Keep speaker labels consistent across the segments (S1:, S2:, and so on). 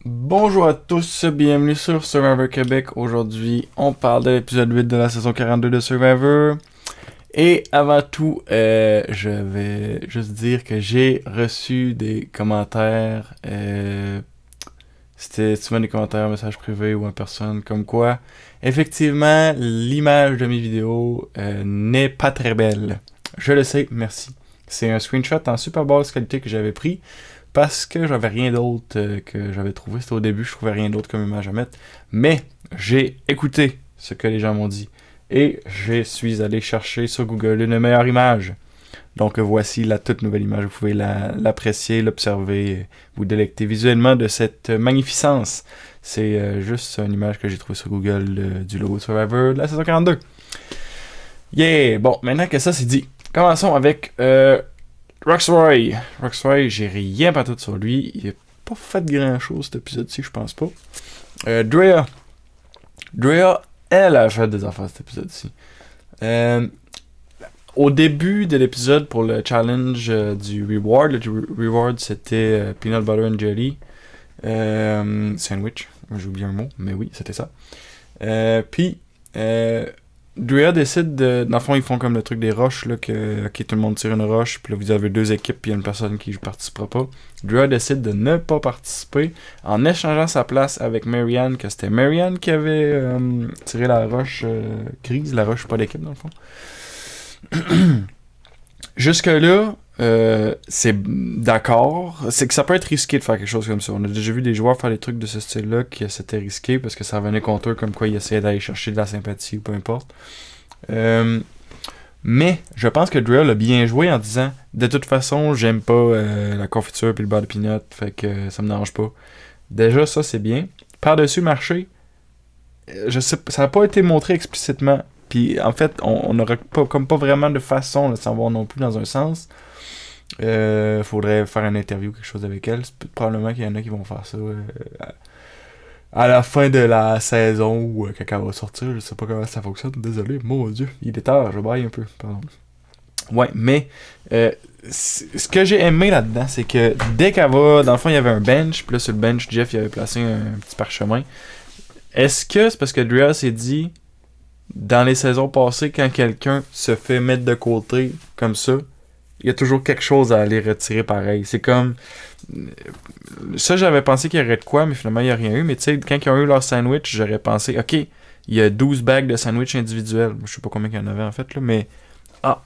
S1: Bonjour à tous, bienvenue sur Survivor Québec. Aujourd'hui, on parle de l'épisode 8 de la saison 42 de Survivor. Et avant tout, je vais juste dire que j'ai reçu des commentaires. C'était souvent des commentaires, messages privés ou en personne, comme quoi, effectivement, l'image de mes vidéos n'est pas très belle. Je le sais, merci. C'est un screenshot en super basse qualité que j'avais pris parce que j'avais rien d'autre que j'avais trouvé. C'était au début, je trouvais rien d'autre comme image à mettre. Mais j'ai écouté ce que les gens m'ont dit et je suis allé chercher sur Google une meilleure image. Donc voici la toute nouvelle image. Vous pouvez l'apprécier, l'observer, vous délecter visuellement de cette magnificence. C'est juste une image que j'ai trouvée sur Google du logo de Survivor de la saison 42. Yeah! Bon, maintenant que ça c'est dit, commençons avec Roxroy. Roxroy, j'ai rien pas tout sur lui. Il a pas fait grand chose cet épisode-ci, je pense pas. Drea. Drea, elle a fait des affaires cet épisode-ci. Au début de l'épisode pour le challenge du reward, le reward c'était peanut butter and jelly sandwich. J'ai oublié un mot, mais oui, c'était ça. Puis Drea décide de. Dans le fond, ils font comme le truc des roches, là, que ok, tout le monde tire une roche, puis là, vous avez deux équipes, puis il y a une personne qui ne participera pas. Drea décide de ne pas participer en échangeant sa place avec Marianne, que c'était Marianne qui avait tiré la roche grise, la roche pas d'équipe, dans le fond. Jusque-là, c'est d'accord. C'est que ça peut être risqué de faire quelque chose comme ça. On a déjà vu des joueurs faire des trucs de ce style-là qui c'était risqué parce que ça revenait contre eux comme quoi ils essayaient d'aller chercher de la sympathie ou peu importe. Mais je pense que Drea l'a bien joué en disant de toute façon, j'aime pas la confiture et le beurre de peanut, fait que ça me dérange pas. Déjà, ça c'est bien. Par-dessus le marché, je sais, ça n'a pas été montré explicitement. Puis en fait, on n'aurait pas vraiment de façon de savoir non plus dans un sens. Faudrait faire une interview ou quelque chose avec elle. Probablement qu'il y en a qui vont faire ça à la fin de la saison ou quand elle va sortir. Je sais pas comment ça fonctionne. Désolé, mon Dieu. Il est tard, je baille un peu. Pardon. Ouais, mais ce que j'ai aimé là-dedans, c'est que dès qu'elle va. Dans le fond, il y avait un bench. Puis là, sur le bench, Jeff il avait placé un petit parchemin. Est-ce que c'est parce que Drea s'est dit dans les saisons passées, quand quelqu'un se fait mettre de côté comme ça, il y a toujours quelque chose à aller retirer pareil. C'est comme. Ça, j'avais pensé qu'il y aurait de quoi, mais finalement, il n'y a rien eu. Mais tu sais, quand ils ont eu leur sandwich, j'aurais pensé, ok, il y a 12 bags de sandwich individuels. Je sais pas combien il y en avait en fait, là, mais. Ah,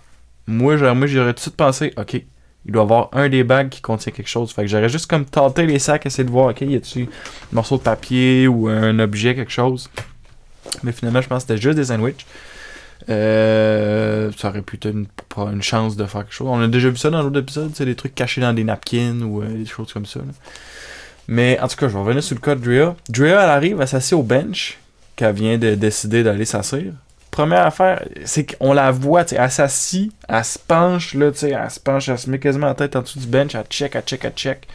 S1: moi j'aurais tout de suite pensé, ok, il doit y avoir un des bags qui contient quelque chose. Fait que j'aurais juste comme tenté les sacs, essayer de voir, ok, y a-tu un morceau de papier ou un objet, quelque chose. Mais finalement, je pense que c'était juste des sandwichs. Ça aurait pu être une chance de faire quelque chose. On a déjà vu ça dans l'autre épisode, c'est des trucs cachés dans des napkins ou des choses comme ça. Là. Mais en tout cas, je vais revenir sur le cas de Drea. Drea, elle arrive, elle s'assied au bench, qu'elle vient de décider d'aller s'asseoir. Première affaire, c'est qu'on la voit, elle s'assit, elle se penche, là, elle se penche, elle se met quasiment la tête en dessous du bench, elle check.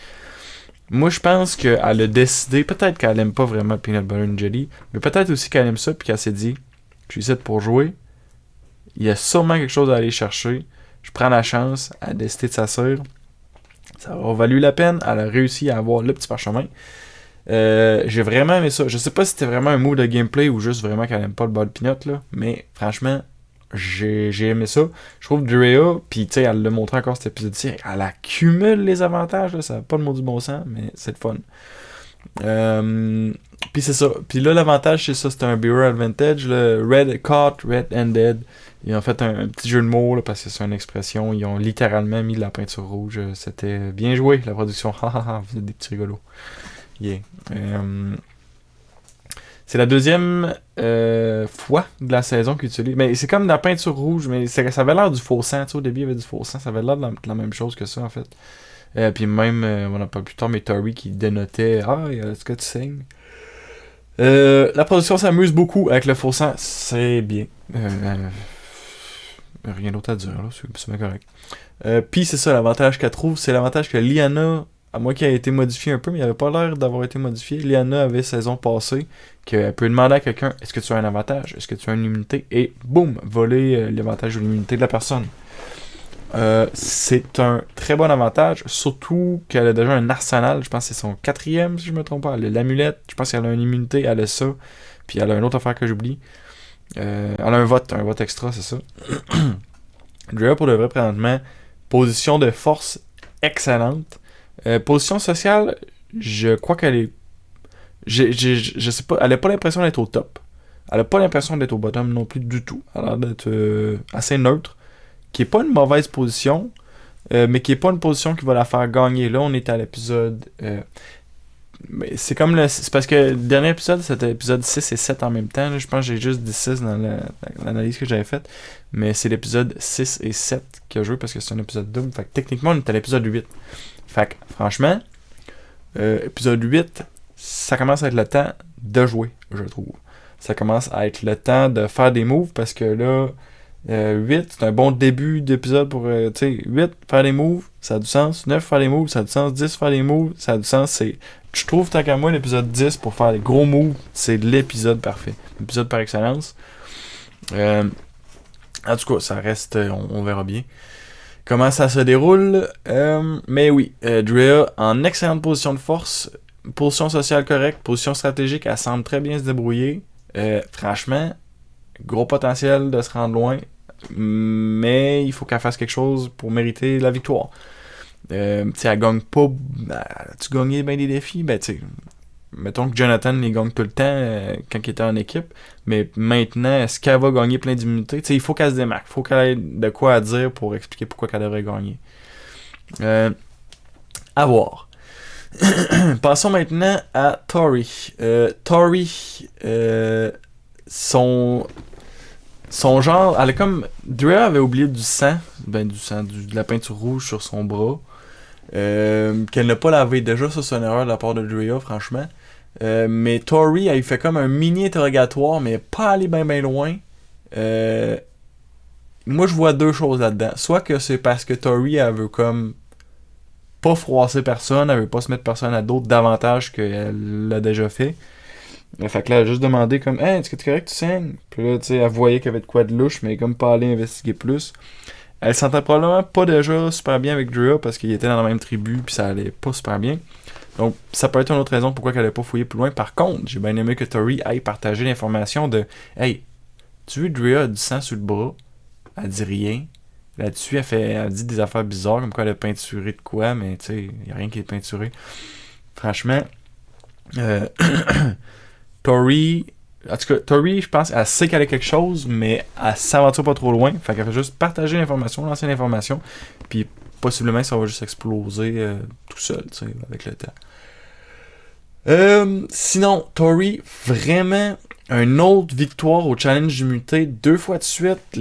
S1: Moi, je pense qu'elle a décidé, peut-être qu'elle aime pas vraiment Peanut Butter and Jelly, mais peut-être aussi qu'elle aime ça, puis qu'elle s'est dit, je suis ici pour jouer, il y a sûrement quelque chose à aller chercher, je prends la chance, elle a décidé de s'asseoir, ça aura valu la peine, elle a réussi à avoir le petit parchemin. J'ai vraiment aimé ça. Je sais pas si c'était vraiment un move de gameplay ou juste vraiment qu'elle aime pas le beurre de peanut, là, mais franchement, j'ai aimé ça. Je trouve Drea, puis tu sais, elle l'a montré encore cet épisode-ci, elle accumule les avantages, là, ça n'a pas le mot du bon sens, mais c'est le fun. Puis c'est ça. Puis là, l'avantage, c'est ça, c'était un Bearer Advantage, le Red Caught, Red Ended. Ils ont fait un petit jeu de mots, là, parce que c'est une expression, ils ont littéralement mis de la peinture rouge. C'était bien joué, la production. Hahaha, vous êtes des petits rigolos. Yeah. C'est la deuxième fois de la saison qu'ils utilisent. Mais c'est comme de la peinture rouge, mais ça avait l'air du faux sang. Au début, il y avait du faux sang. Ça avait l'air de la même chose que ça, en fait. Puis même, on en parle plus tard, mais Tori qui dénotait Ah, est-ce que tu saignes La production s'amuse beaucoup avec le faux sang. C'est bien. Rien d'autre à dire, là. C'est bien correct. Puis c'est ça, l'avantage qu'elle trouve. C'est l'avantage que Lyanna, à moins qu'il ait été modifié un peu, mais il avait pas l'air d'avoir été modifié. Lyanna avait saison passée qu'elle peut demander à quelqu'un est-ce que tu as un avantage, est-ce que tu as une immunité, et boum, voler l'avantage ou l'immunité de la personne. c'est un très bon avantage, surtout qu'elle a déjà un arsenal. Je pense que c'est son 4e, si je me trompe pas. Elle a l'amulette, je pense qu'elle a une immunité, elle a ça. Puis elle a une autre affaire que j'oublie. Elle a un vote extra, c'est ça. Drea, pour de vrai, présentement, position de force excellente. Position sociale, je crois qu'elle est. Je sais pas, elle a pas l'impression d'être au top. Elle a pas l'impression d'être au bottom non plus du tout. Elle a l'air d'être assez neutre. Qui est pas une mauvaise position, mais qui est pas une position qui va la faire gagner. Là, on est à l'épisode. Mais c'est comme le. C'est parce que le dernier épisode, c'était l'épisode 6 et 7 en même temps. Là. Je pense que j'ai juste dit 6 dans l'analyse que j'avais faite. Mais c'est l'épisode 6 et 7 qui a joué parce que c'est un épisode double. Fait que techniquement, on est à l'épisode 8. Fait que, franchement, épisode 8, ça commence à être le temps de jouer, je trouve. Ça commence à être le temps de faire des moves parce que là, 8, c'est un bon début d'épisode pour, tu sais, 8, faire des moves, ça a du sens. 9, faire des moves, ça a du sens. 10, faire des moves, ça a du sens. Je trouve, tant qu'à moi, l'épisode 10 pour faire des gros moves, c'est l'épisode parfait. L'épisode par excellence. En tout cas, ça reste, on verra bien comment ça se déroule. Mais oui, Drea en excellente position de force, position sociale correcte, position stratégique, elle semble très bien se débrouiller. Franchement, gros potentiel de se rendre loin, mais il faut qu'elle fasse quelque chose pour mériter la victoire. Elle gagne pas. Tu gagnais bien des défis, ben tu sais. Mettons que Jonathan les gagne tout le temps quand il était en équipe, mais maintenant, est-ce qu'elle va gagner plein d'immunités? Il faut qu'elle se démarque, il faut qu'elle ait de quoi à dire pour expliquer pourquoi elle devrait gagner. À voir. Passons maintenant à Tori. Tori, son genre, elle a comme. Drea avait oublié du sang, de la peinture rouge sur son bras, qu'elle n'a pas lavé. Déjà, ça c'est une erreur de la part de Drea, franchement. Mais Tori, elle fait comme un mini interrogatoire, mais pas aller bien loin. Moi, je vois deux choses là-dedans. Soit que c'est parce que Tori, elle veut comme pas froisser personne, elle veut pas se mettre personne à d'autres davantage qu'elle l'a déjà fait. Fait que là, elle a juste demandé comme « Hey, est-ce que t'es correct, tu saignes? » Puis là, tu sais, elle voyait qu'il y avait de quoi de louche, mais comme pas aller investiguer plus. Elle sentait probablement pas déjà super bien avec Drea parce qu'il était dans la même tribu puis ça allait pas super bien. Donc, ça peut être une autre raison pourquoi elle n'allait pas fouiller plus loin. Par contre, j'ai bien aimé que Tori aille partager l'information de « Hey, tu veux Drea a du sang sur le bras? » Elle dit rien. Là-dessus, elle dit des affaires bizarres, comme quoi elle a peinturé de quoi, mais tu sais, il n'y a rien qui est peinturé. Franchement, Tori, en tout cas, Tori, je pense, elle sait qu'elle a quelque chose, mais elle s'aventure pas trop loin. Fait qu'elle fait juste partager l'information, lancer l'information, puis possiblement ça va juste exploser tout seul, tu sais, avec le temps. Sinon, Tori, vraiment une autre victoire au challenge d'immunité 2 fois de suite.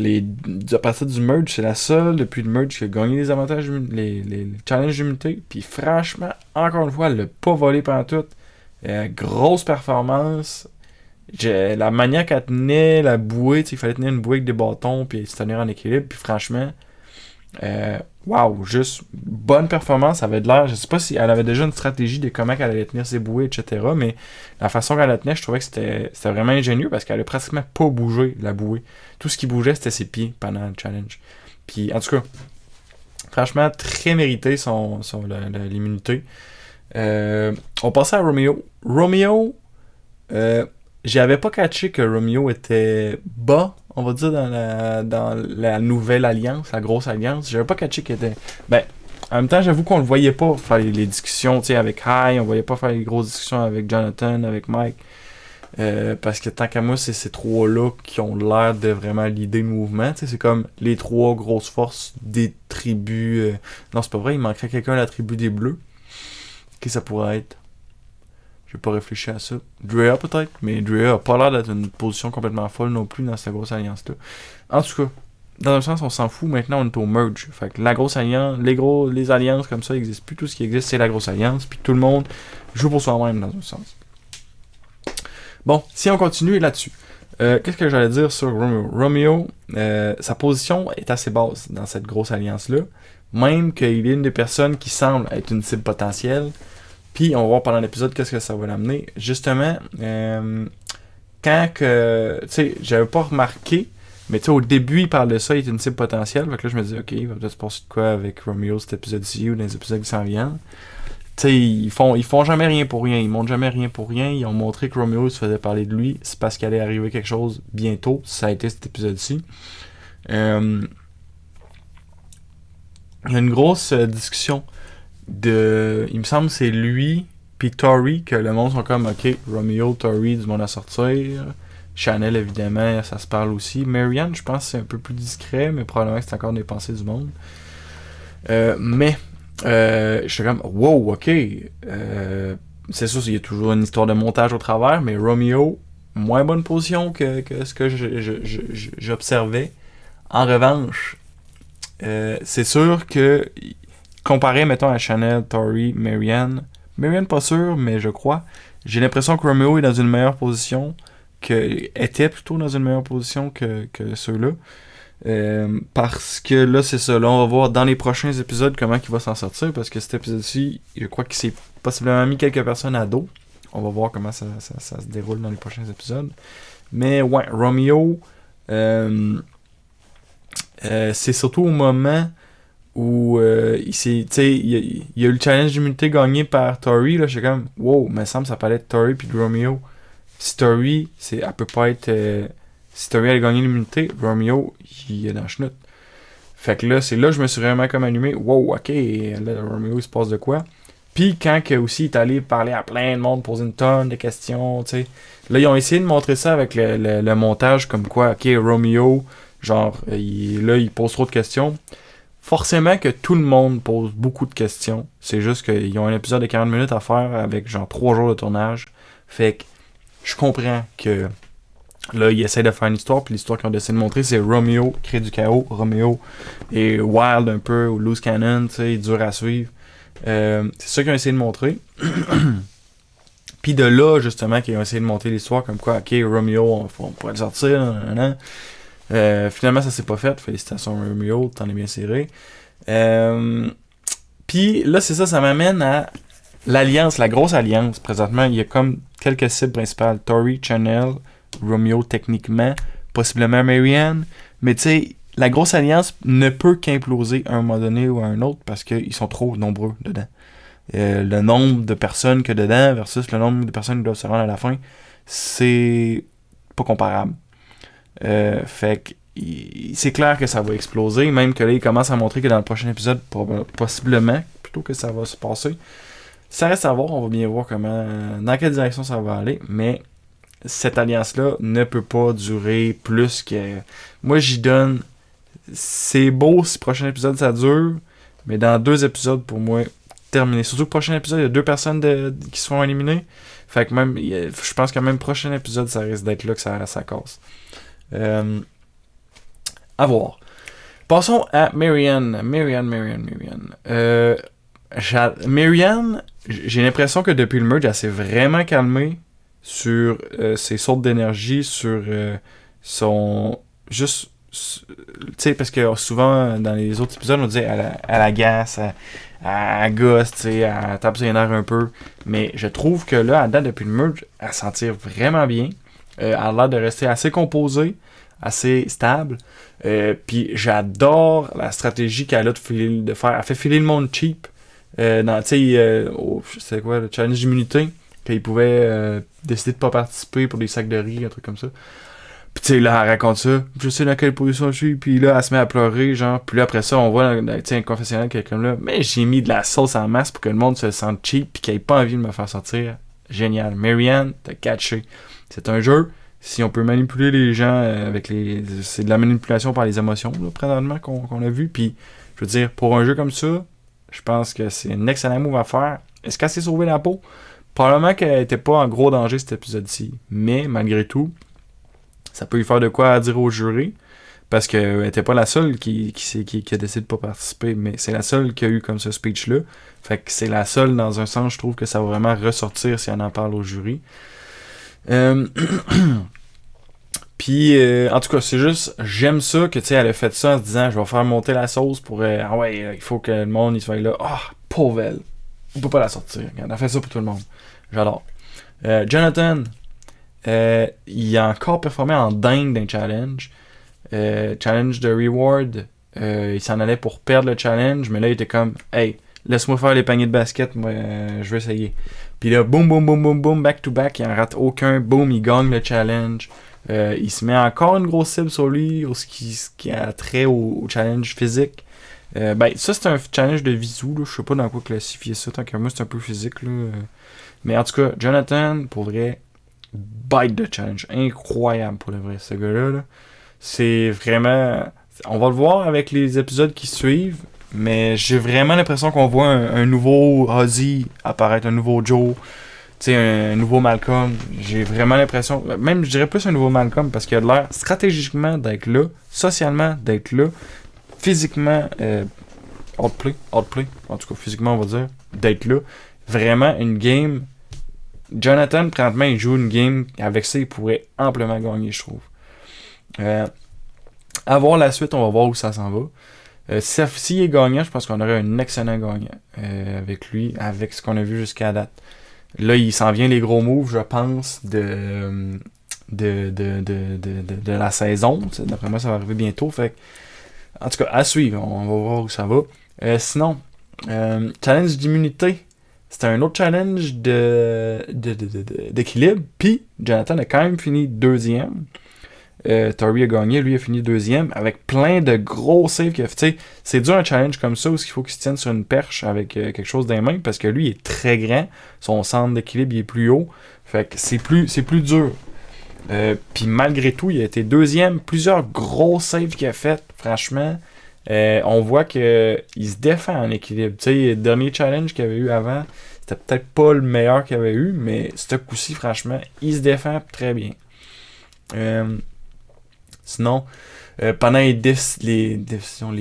S1: À partir du merge, c'est la seule depuis le merge qui a gagné les avantages, les challenges d'immunité. Puis franchement, encore une fois, elle l'a pas volé pendant tout. Grosse performance. La manière qu'elle tenait la bouée, il fallait tenir une bouée avec des bâtons puis se tenir en équilibre. Puis franchement, wow, juste bonne performance. Ça avait de l'air. Je sais pas si elle avait déjà une stratégie de comment elle allait tenir ses bouées, etc. Mais la façon qu'elle la tenait, je trouvais que c'était vraiment ingénieux parce qu'elle a pratiquement pas bougé la bouée. Tout ce qui bougeait, c'était ses pieds pendant le challenge. Puis en tout cas, franchement, très mérité l'immunité. On passait à Romeo. Romeo, j'avais pas catché que Romeo était bas, on va dire, dans la nouvelle alliance, la grosse alliance. J'avais pas catché qu'il était. Ben, en même temps, j'avoue qu'on le voyait pas faire les discussions, tu sais, avec Hai, on voyait pas faire les grosses discussions avec Jonathan, avec Mike. Parce que tant qu'à moi, c'est ces trois-là qui ont l'air de vraiment leader le mouvement. C'est comme les trois grosses forces des tribus. Non, c'est pas vrai, il manquerait quelqu'un à la tribu des Bleus. Qui ça pourrait être? Je vais pas réfléchir à ça. Drea peut-être, mais Drea a pas l'air d'être une position complètement folle non plus dans cette grosse alliance-là. En tout cas, dans un sens, on s'en fout. Maintenant, on est au merge. Fait que la grosse alliance, les alliances comme ça n'existent plus. Tout ce qui existe, c'est la grosse alliance. Puis tout le monde joue pour soi-même dans un sens. Bon, si on continue là-dessus. Qu'est-ce que j'allais dire sur Romeo? Romeo, sa position est assez basse dans cette grosse alliance-là. Même qu'il est une des personnes qui semble être une cible potentielle. Puis on va voir pendant l'épisode qu'est-ce que ça va l'amener. Justement, quand que. Tu sais, j'avais pas remarqué, Mais tu sais, au début, il parle de ça, il est une cible potentielle. Fait que là, je me dis, ok, il va peut-être se passer de quoi avec Romeo cet épisode-ci ou dans les épisodes qui s'en viennent. Tu sais, ils font jamais rien pour rien. Ils montrent jamais rien pour rien. Ils ont montré que Romeo se faisait parler de lui. C'est parce qu'il allait arriver quelque chose bientôt. Ça a été cet épisode-ci. Il y a une grosse discussion de. Il me semble que c'est lui puis Tori que le monde sont comme, ok, Romeo, Tori, du monde à sortir. Chanel, évidemment, ça se parle aussi. Marianne, je pense que c'est un peu plus discret, mais probablement que c'est encore des pensées du monde. Mais, je suis comme, wow, ok. C'est sûr, il y a toujours une histoire de montage au travers, mais Romeo, moins bonne position que ce que j'observais. En revanche, c'est sûr que, comparé, mettons, à Chanel, Tori, Marianne, pas sûr, mais je crois, j'ai l'impression que Romeo est dans une meilleure position, était plutôt dans une meilleure position que ceux-là. Parce que là, c'est ça. Là, on va voir dans les prochains épisodes comment il va s'en sortir. Parce que cet épisode-ci, je crois qu'il s'est possiblement mis quelques personnes à dos. On va voir comment ça se déroule dans les prochains épisodes. Mais ouais, Romeo, c'est surtout au moment où il y a eu le challenge d'immunité gagné par Tori. Là, j'étais comme, wow, il me semble que ça parlait de Tori puis de Romeo. Si Tori, elle peut pas être. Si Tori a gagné l'immunité, Romeo, il est dans le chenoute. Fait que là, c'est là que je me suis vraiment comme allumé. Wow, ok, là, Romeo, il se passe de quoi. Puis quand aussi il est allé parler à plein de monde, poser une tonne de questions, tu sais. Là, ils ont essayé de montrer ça avec le montage, comme quoi, ok, Romeo, genre, il pose trop de questions. Forcément que tout le monde pose beaucoup de questions. C'est juste qu'ils ont un épisode de 40 minutes à faire avec genre 3 jours de tournage. Fait que je comprends que là, ils essaient de faire une histoire, puis l'histoire qu'ils ont décidé de montrer, c'est Romeo crée du chaos. Romeo est wild un peu, ou loose cannon, tu sais, dur à suivre. C'est ça qu'ils ont essayé de montrer. Puis de là, justement, qu'ils ont essayé de monter l'histoire, comme quoi, ok, Romeo, on pourrait le sortir, finalement, ça s'est pas fait. Félicitations, Romeo, t'en es bien serré. Puis là, c'est ça, ça m'amène à l'alliance, la grosse alliance. Présentement, il y a comme quelques cibles principales. Tori, Chanel, Romeo techniquement, possiblement Marianne. Mais tu sais, la grosse alliance ne peut qu'imploser à un moment donné ou à un autre parce qu'ils sont trop nombreux dedans. Le nombre de personnes que dedans versus le nombre de personnes qui doivent se rendre à la fin, c'est pas comparable. Fait que c'est clair que ça va exploser, même que là, ils commencent à montrer que dans le prochain épisode, possiblement, plutôt que ça va se passer. Ça reste à voir, on va bien voir dans quelle direction ça va aller, mais cette alliance-là ne peut pas durer plus que... Moi, j'y donne... C'est beau si le prochain épisode, ça dure, mais dans 2 épisodes, pour moi, terminé. Surtout que le prochain épisode, il y a 2 personnes qui se font éliminer. Fait que même, je pense que même le prochain épisode, ça risque d'être là que ça casse. À voir. Passons à Marianne. Marianne, j'ai l'impression que depuis le merge, elle s'est vraiment calmée sur ses sautes d'énergie, sur son... Juste... Tu sais, parce que souvent, dans les autres épisodes, on disait elle agace, elle gosse, tu sais, elle tape ses nerfs un peu. Mais je trouve que là, à date, depuis le merge, elle s'en tire vraiment bien. Elle a l'air de rester assez composée, assez stable. Puis j'adore la stratégie qu'elle a de faire. Elle fait filer le monde cheap. Tu sais, c'est quoi, le challenge d'immunité, qu'il pouvait décider de pas participer pour des sacs de riz, un truc comme ça. Puis tu sais, là, elle raconte ça. Je sais dans quelle position je suis. Puis là, elle se met à pleurer, genre. Puis là, après ça, on voit un confessionnal, quelqu'un là. Mais j'ai mis de la sauce en masse pour que le monde se sente cheap. Puis qu'il n'ait pas envie de me faire sortir. Génial. Marianne, t'as catché. C'est un jeu. Si on peut manipuler les gens avec les... C'est de la manipulation par les émotions, là, présentement, qu'on a vu. Puis, je veux dire, pour un jeu comme ça, je pense que c'est un excellent move à faire. Est-ce qu'elle s'est sauvée la peau? Probablement qu'elle était pas en gros danger cet épisode-ci. Mais, malgré tout, ça peut lui faire de quoi à dire au jury. Parce qu'elle était pas la seule qui a décidé de pas participer. Mais c'est la seule qui a eu comme ce speech-là. Fait que c'est la seule, dans un sens, je trouve que ça va vraiment ressortir si on en parle au jury. Puis en tout cas, c'est juste, j'aime ça que tu sais, elle a fait ça en se disant, je vais faire monter la sauce pour ah ouais, il faut que le monde il soit là. Ah, pauvre elle, on peut pas la sortir. Elle a fait ça pour tout le monde. J'adore. Jonathan, il a encore performé en dingue d'un challenge. Challenge de reward. Il s'en allait pour perdre le challenge, mais là, il était comme, hey, laisse-moi faire les paniers de basket, moi, je vais essayer. Puis là, boum, boum, boum, boum, boum, back to back, il en rate aucun, boum, il gagne le challenge. Il se met encore une grosse cible sur lui, ce qui a trait au challenge physique. Ça, c'est un challenge de visu, là. Je sais pas dans quoi classifier ça, tant que moi, c'est un peu physique, là. Mais en tout cas, Jonathan, pour vrai, bite de challenge. Incroyable pour le vrai, ce gars-là, là. C'est vraiment... On va le voir avec les épisodes qui suivent, mais j'ai vraiment l'impression qu'on voit un nouveau Ozzy apparaître, un nouveau Joe, un nouveau Malcolm. J'ai vraiment l'impression, même je dirais plus un nouveau Malcolm, parce qu'il a l'air stratégiquement d'être là, socialement d'être là, physiquement, outplay, en tout cas physiquement on va dire, d'être là. Vraiment une game. Jonathan, présentement, il joue une game, avec ça il pourrait amplement gagner, je trouve. À voir la suite, on va voir où ça s'en va. S'il est gagnant, je pense qu'on aurait un excellent gagnant avec lui, avec ce qu'on a vu jusqu'à date. Là, il s'en vient les gros moves, je pense, de la saison. D'après moi, ça va arriver bientôt. Fait, en tout cas, à suivre, on va voir où ça va. Sinon, challenge d'immunité. C'était un autre challenge d'équilibre. Puis, Jonathan a quand même fini deuxième. Tori a gagné, lui a fini deuxième avec plein de gros saves qu'il a fait. C'est dur un challenge comme ça où il faut qu'il se tienne sur une perche avec quelque chose dans les mains parce que lui il est très grand, son centre d'équilibre il est plus haut, fait que c'est plus dur. Puis malgré tout, il a été deuxième, plusieurs gros saves qu'il a fait, franchement. On voit que il se défend en équilibre. Le dernier challenge qu'il avait eu avant, c'était peut-être pas le meilleur qu'il avait eu, mais ce coup-ci, franchement, il se défend très bien. Sinon, pendant les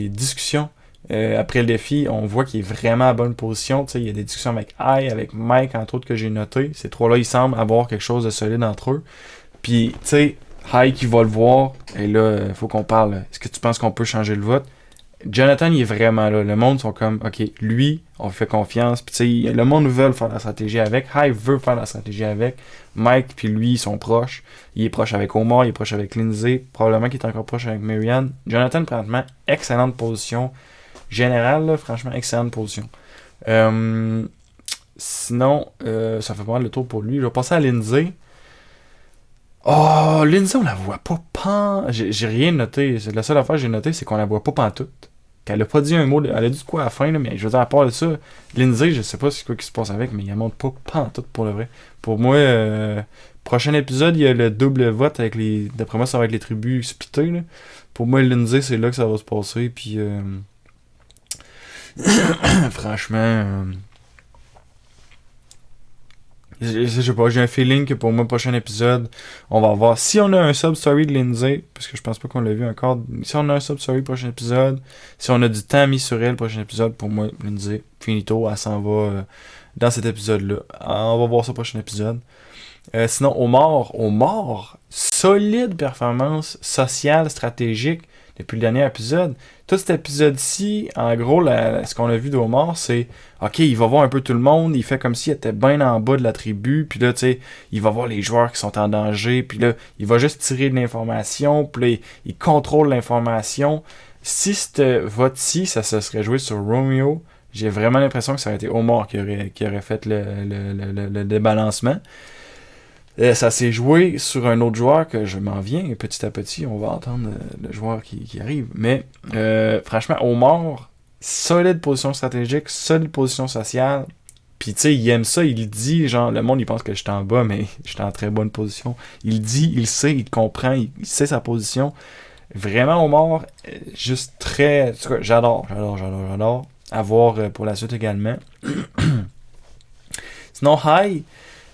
S1: discussions après le défi, on voit qu'il est vraiment à bonne position. Il y a des discussions avec avec Mike, entre autres, que j'ai noté. Ces trois-là, ils semblent avoir quelque chose de solide entre eux. Puis, tu sais, qui va le voir, et là, il faut qu'on parle. Est-ce que tu penses qu'on peut changer le vote? Jonathan, il est vraiment là. Le monde sont comme, OK, lui, on fait confiance. Puis, tu sais, le monde veut faire la stratégie avec. Veut faire la stratégie avec. Mike, puis lui, ils sont proches. Il est proche avec Omar, il est proche avec Lindsay. Probablement qu'il est encore proche avec Marianne. Jonathan, présentement, excellente position. Générale, là, franchement, excellente position. Sinon, ça fait pas mal le tour pour lui. Je vais passer à Lindsay. Oh, Lindsay, on la voit pas J'ai rien noté. La seule affaire que j'ai noté, c'est qu'on la voit pas pantoute. Qu'elle a pas dit un mot. Elle a dit quoi à la fin, là, mais je veux dire, à part de ça, Lindsay, je sais pas ce qui se passe avec, mais elle monte pas pantoute pour le vrai. Pour moi, prochain épisode, il y a le double vote avec les. D'après moi, ça va être les tribus splittées. Là. Pour moi, Lindsay, c'est là que ça va se passer. Puis, franchement. Je sais pas, j'ai un feeling que pour mon prochain épisode, on va voir. Si on a un sub-story de Lindsay, parce que je pense pas qu'on l'a vu encore, si on a un sub-story prochain épisode, si on a du temps mis sur elle prochain épisode, pour moi, Lindsay, finito, elle s'en va dans cet épisode-là. On va voir ça prochain épisode. Sinon, Omar, solide performance sociale, stratégique depuis le dernier épisode. Tout cet épisode-ci, en gros, ce qu'on a vu d'Omar, c'est OK, il va voir un peu tout le monde, il fait comme s'il était bien en bas de la tribu, puis là, tu sais, il va voir les joueurs qui sont en danger, puis là, il va juste tirer de l'information, puis là, il contrôle l'information. Si ce vote-ci, ça se serait joué sur Romeo, j'ai vraiment l'impression que ça aurait été Omar qui aurait fait le débalancement. Ça s'est joué sur un autre joueur que je m'en viens, et petit à petit, on va entendre le joueur qui arrive. Mais franchement, Omar, solide position stratégique, solide position sociale. Puis tu sais, il aime ça, il dit, genre, le monde il pense que je suis en bas, mais je suis en très bonne position. Il dit, il sait, il comprend, il sait sa position. Vraiment, Omar, juste très. En tout cas, j'adore. À voir pour la suite également. Sinon,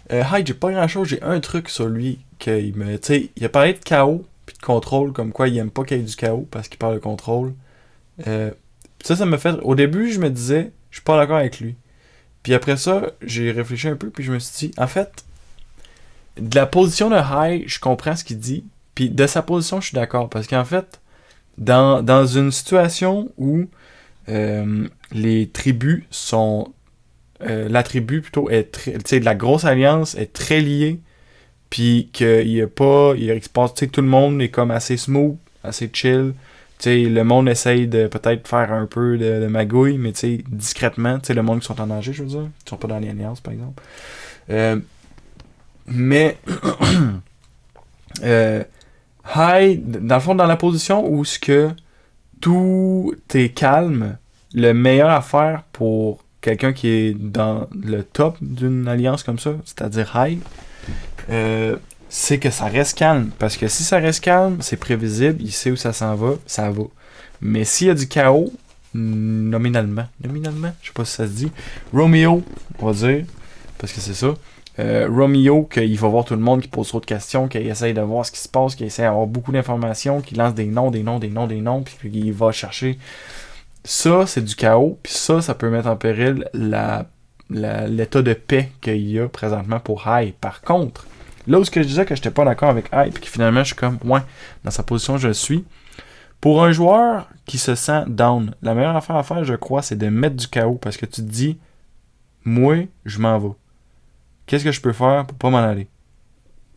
S1: j'ai pas grand chose, j'ai un truc sur lui qu'il me. Tu sais, il a parlé de chaos puis de contrôle, comme quoi il aime pas qu'il y ait du chaos parce qu'il parle de contrôle. Ça me fait. Au début, je me disais, je suis pas d'accord avec lui. Puis après ça, j'ai réfléchi un peu, puis je me suis dit, en fait, de la position de High, je comprends ce qu'il dit, puis de sa position, je suis d'accord. Parce qu'en fait, dans une situation où les tribus sont. La tribu plutôt est très, tu sais, la grosse alliance est très liée, puis qu'il y a pas, il se passe, tu sais, tout le monde est comme assez smooth, assez chill. T'sais, le monde essaye de peut-être faire un peu de magouille, mais discrètement. Le monde qui sont en danger, je veux dire. Qui sont pas dans les alliances, par exemple. Mais High, dans le fond, dans la position où ce que tout est calme, le meilleur à faire pour quelqu'un qui est dans le top d'une alliance comme ça, c'est-à-dire High, c'est que ça reste calme. Parce que si ça reste calme, c'est prévisible, il sait où ça s'en va, ça va. Mais s'il y a du chaos, nominalement, je sais pas si ça se dit, Romeo, on va dire, parce que c'est ça, Romeo, qu'il va voir tout le monde qui pose trop de questions, qu'il essaye de voir ce qui se passe, qu'il essaye d'avoir beaucoup d'informations, qu'il lance des noms, puis qu'il va chercher. Ça, c'est du chaos, puis ça peut mettre en péril l'état de paix qu'il y a présentement pour High. Par contre, là où je disais que j'étais pas d'accord avec High, puis que finalement je suis comme, ouais, dans sa position je le suis. Pour un joueur qui se sent down, la meilleure affaire à faire, je crois, c'est de mettre du chaos, parce que tu te dis, moi, je m'en vais. Qu'est-ce que je peux faire pour pas m'en aller?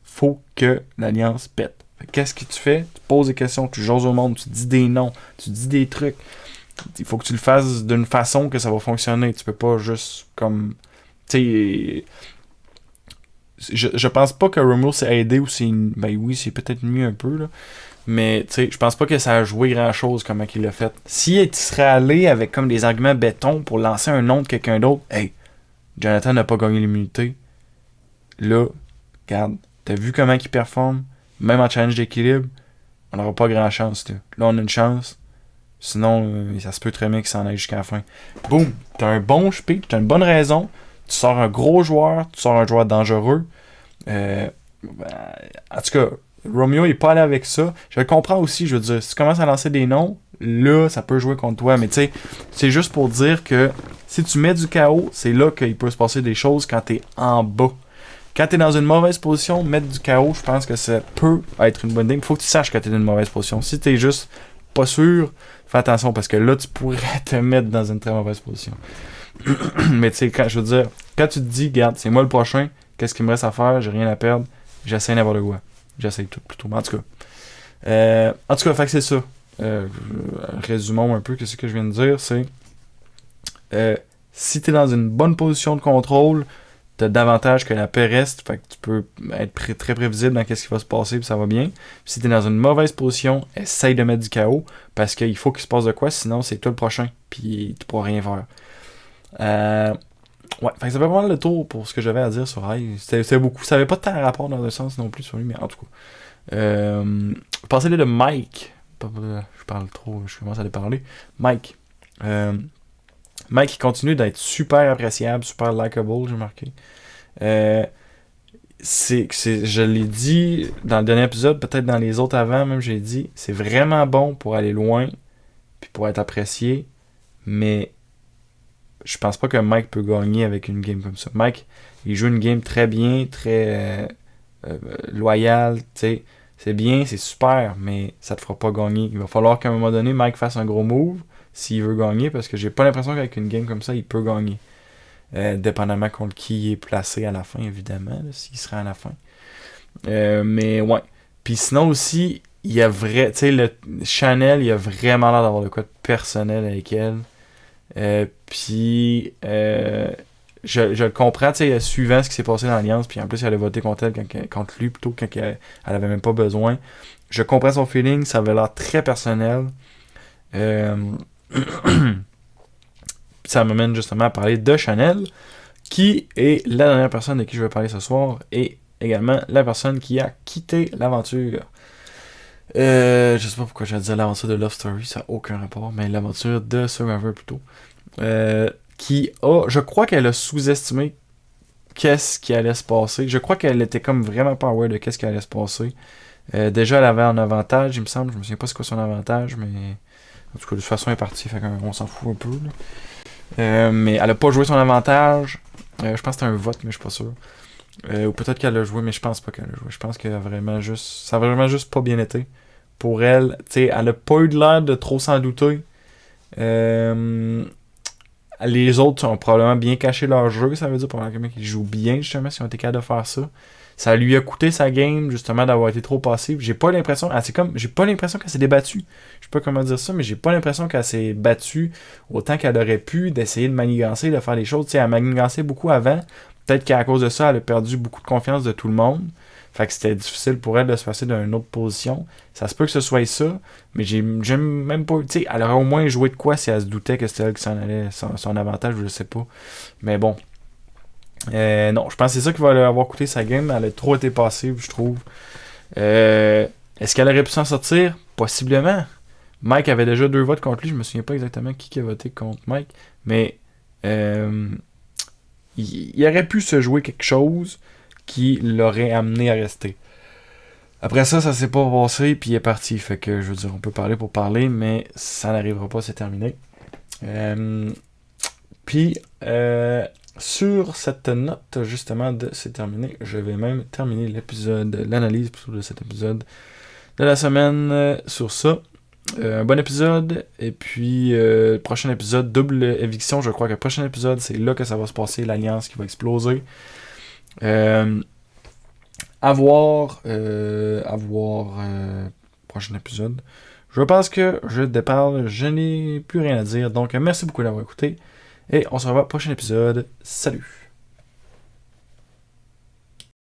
S1: Faut que l'alliance pète. Qu'est-ce que tu fais? Tu poses des questions, tu joses au monde, tu dis des noms, tu dis des trucs. Il faut que tu le fasses d'une façon que ça va fonctionner. Tu peux pas juste comme... Tu sais... Je pense pas que Romeo s'est aidé ou c'est... Ben oui, c'est peut-être mieux un peu, là. Mais, tu sais, je pense pas que ça a joué grand-chose comment il l'a fait. Si tu serais allé avec comme des arguments béton pour lancer un nom de quelqu'un d'autre, hey, Jonathan n'a pas gagné l'immunité. Là, regarde, t'as vu comment il performe, même en challenge d'équilibre, on n'aura pas grand chance. Là, on a une chance. Sinon, ça se peut très bien qu'il s'en aille jusqu'à la fin. Boum! T'as un bon speed, t'as une bonne raison. Tu sors un gros joueur, tu sors un joueur dangereux. En tout cas, Romeo il est pas allé avec ça. Je le comprends aussi, je veux dire, si tu commences à lancer des noms, là, ça peut jouer contre toi. Mais tu sais, c'est juste pour dire que si tu mets du chaos, c'est là qu'il peut se passer des choses quand t'es en bas. Quand t'es dans une mauvaise position, mettre du chaos, je pense que ça peut être une bonne idée. Il faut que tu saches que t'es dans une mauvaise position. Si t'es juste pas sûr, fais attention parce que là, tu pourrais te mettre dans une très mauvaise position. Mais tu sais, je veux dire, quand tu te dis, regarde, c'est moi le prochain, qu'est-ce qu'il me reste à faire, j'ai rien à perdre, j'essaie n'importe quoi. J'essaie tout plutôt. Mais en tout cas, fait que c'est ça. Résumons un peu ce que je viens de dire, c'est si t'es dans une bonne position de contrôle, t'as davantage que la paix reste, fait que tu peux être très prévisible dans ce qui va se passer, puis ça va bien. Puis si t'es dans une mauvaise position, essaye de mettre du chaos, parce qu'il faut qu'il se passe de quoi, sinon c'est toi le prochain, puis tu pourras rien faire. Ouais, fait que ça fait pas mal le tour pour ce que j'avais à dire sur High. C'était beaucoup, ça avait pas tant rapport dans le sens non plus sur lui, mais en tout cas. Passez-le de Mike. Je parle trop, je commence à les parler. Mike. Mike il continue d'être super appréciable, super likable, j'ai marqué. Je l'ai dit dans le dernier épisode, peut-être dans les autres avant, même j'ai dit, c'est vraiment bon pour aller loin, puis pour être apprécié, mais je pense pas que Mike peut gagner avec une game comme ça. Mike, il joue une game très bien, très loyale, tu sais, c'est bien, c'est super, mais ça te fera pas gagner. Il va falloir qu'à un moment donné, Mike fasse un gros move, s'il veut gagner, parce que j'ai pas l'impression qu'avec une game comme ça, il peut gagner. Dépendamment contre qui il est placé à la fin, évidemment, là, s'il serait à la fin. Mais ouais. Puis sinon aussi, il y a tu sais, Chanel, il a vraiment l'air d'avoir de quoi de personnel avec elle. Puis je le comprends, tu sais, suivant ce qui s'est passé dans l'Alliance, puis en plus, elle a voté contre elle, contre lui, plutôt quand elle avait même pas besoin. Je comprends son feeling, ça avait l'air très personnel. Ça m'amène justement à parler de Chanel, qui est la dernière personne de qui je vais parler ce soir, et également la personne qui a quitté l'aventure. Je sais pas pourquoi je vais dire l'aventure de Love Story, ça n'a aucun rapport, mais l'aventure de Survivor plutôt. Je crois qu'elle a sous-estimé qu'est-ce qui allait se passer. Je crois qu'elle était comme vraiment pas aware de qu'est-ce qui allait se passer. Déjà, elle avait un avantage, il me semble. Je me souviens pas c'est quoi son avantage, mais en tout cas, de toute façon, elle est partie, fait qu'on s'en fout un peu. Mais elle a pas joué son avantage. Je pense que c'était un vote, mais je suis pas sûr. Ou peut-être qu'elle a joué, mais je pense pas qu'elle a joué. Je pense qu'elle a vraiment juste... Ça a vraiment juste pas bien été. Pour elle, tu sais, elle a pas eu de l'air de trop s'en douter. Elle Les autres ont probablement bien caché leur jeu, ça veut dire probablement qu'ils jouent bien, justement, s'ils ont été capables de faire ça. Ça lui a coûté sa game, justement, d'avoir été trop passive. J'ai pas l'impression, j'ai pas l'impression qu'elle s'est débattue. Je sais pas comment dire ça, mais j'ai pas l'impression qu'elle s'est battue autant qu'elle aurait pu, d'essayer de manigancer, de faire les choses. Tu sais, elle manigançait beaucoup avant. Peut-être qu'à cause de ça, elle a perdu beaucoup de confiance de tout le monde. Fait que c'était difficile pour elle de se passer d'une autre position. Ça se peut que ce soit ça, mais j'aime même pas. Tu sais, elle aurait au moins joué de quoi si elle se doutait que c'était elle qui s'en allait, son avantage, je sais pas. Mais bon. Non, je pense que c'est ça qui va lui avoir coûté sa game. Elle a trop été passive, je trouve. Est-ce qu'elle aurait pu s'en sortir? Possiblement. Mike avait déjà 2 votes contre lui. Je me souviens pas exactement qui a voté contre Mike. Mais il aurait pu se jouer quelque chose qui l'aurait amené à rester. Après ça, ça s'est pas passé, puis il est parti. Fait que, je veux dire, on peut parler pour parler, mais ça n'arrivera pas, c'est terminé. Puis, sur cette note, justement, de c'est terminé, je vais même terminer l'analyse de cet épisode de la semaine sur ça. Un bon épisode, et puis prochain épisode, double éviction. Je crois que le prochain épisode, c'est là que ça va se passer, l'alliance qui va exploser. À voir prochain épisode. Je pense que je déparle, je n'ai plus rien à dire. Donc merci beaucoup d'avoir écouté. Et on se revoit au prochain épisode. Salut!